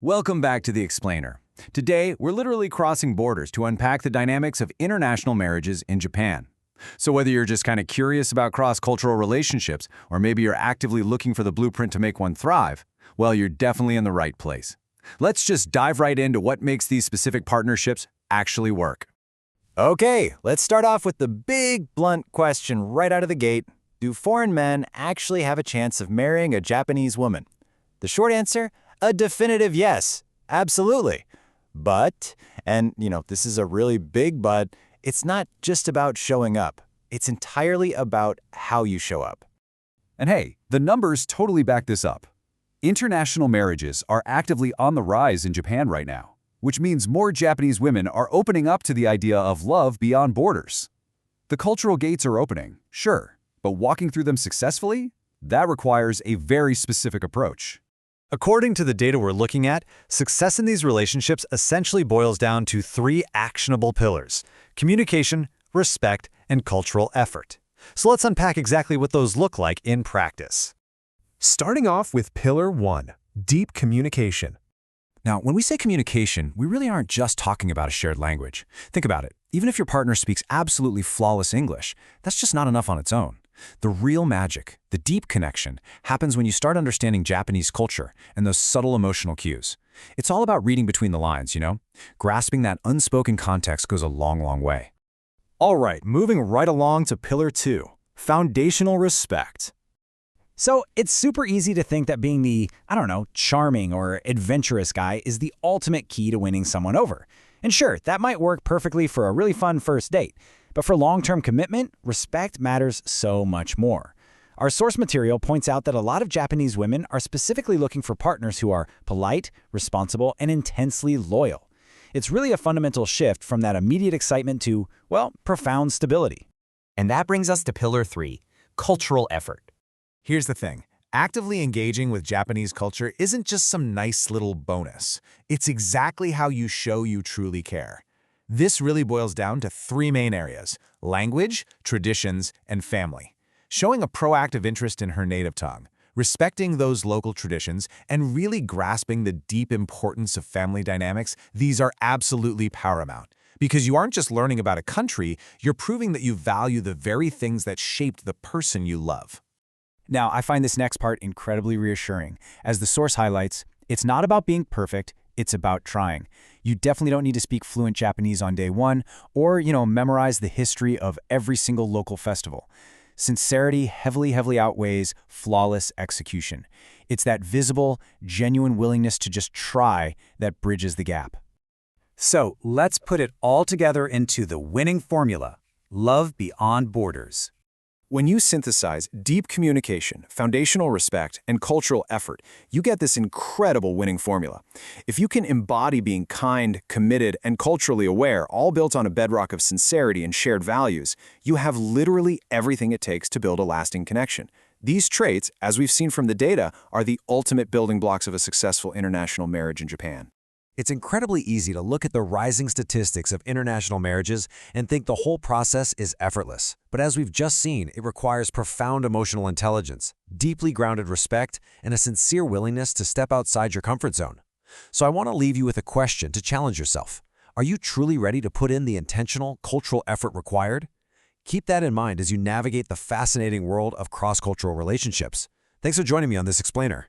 Welcome back to The Explainer. Today, we're literally crossing borders to unpack the dynamics of international marriages in Japan. So whether you're just kind of curious about cross-cultural relationships, or maybe you're actively looking for the blueprint to make one thrive, well, you're definitely in the right place. Let's just dive right into what makes these specific partnerships actually work. Okay, let's start off with the big, blunt question right out of the gate. Do foreign men actually have a chance of marrying a Japanese woman? The short answer? A definitive yes. Absolutely. But, and this is a really big but, it's not just about showing up. It's entirely about how you show up. And hey, the numbers totally back this up. International marriages are actively on the rise in Japan right now, which means more Japanese women are opening up to the idea of love beyond borders. The cultural gates are opening, sure, but walking through them successfully? That requires a very specific approach. According to the data we're looking at, success in these relationships essentially boils down to three actionable pillars: communication, respect, and cultural effort. So let's unpack exactly what those look like in practice. Starting off with Pillar 1, deep communication. Now, when we say communication, we really aren't just talking about a shared language. Think about it. Even if your partner speaks absolutely flawless English, that's just not enough on its own. The real magic, the deep connection, happens when you start understanding Japanese culture and those subtle emotional cues. It's all about reading between the lines, Grasping that unspoken context goes a long, long way. All right, moving right along to Pillar 2, foundational respect. So it's super easy to think that being the, charming or adventurous guy is the ultimate key to winning someone over. And sure, that might work perfectly for a really fun first date. But for long-term commitment, respect matters so much more. Our source material points out that a lot of Japanese women are specifically looking for partners who are polite, responsible, and intensely loyal. It's really a fundamental shift from that immediate excitement to, profound stability. And that brings us to Pillar 3, cultural effort. Here's the thing. Actively engaging with Japanese culture isn't just some nice little bonus. It's exactly how you show you truly care. This really boils down to three main areas: language, traditions, and family. Showing a proactive interest in her native tongue, respecting those local traditions, and really grasping the deep importance of family dynamics, these are absolutely paramount. Because you aren't just learning about a country, you're proving that you value the very things that shaped the person you love. Now, I find this next part incredibly reassuring. As the source highlights, it's not about being perfect, it's about trying. You definitely don't need to speak fluent Japanese on day one or, memorize the history of every single local festival. Sincerity heavily outweighs flawless execution. It's that visible, genuine willingness to just try that bridges the gap. So let's put it all together into the winning formula: love beyond borders. When you synthesize deep communication, foundational respect, and cultural effort, you get this incredible winning formula. If you can embody being kind, committed, and culturally aware, all built on a bedrock of sincerity and shared values, you have literally everything it takes to build a lasting connection. These traits, as we've seen from the data, are the ultimate building blocks of a successful international marriage in Japan. It's incredibly easy to look at the rising statistics of international marriages and think the whole process is effortless. But as we've just seen, it requires profound emotional intelligence, deeply grounded respect, and a sincere willingness to step outside your comfort zone. So I want to leave you with a question to challenge yourself. Are you truly ready to put in the intentional, cultural effort required? Keep that in mind as you navigate the fascinating world of cross-cultural relationships. Thanks for joining me on this explainer.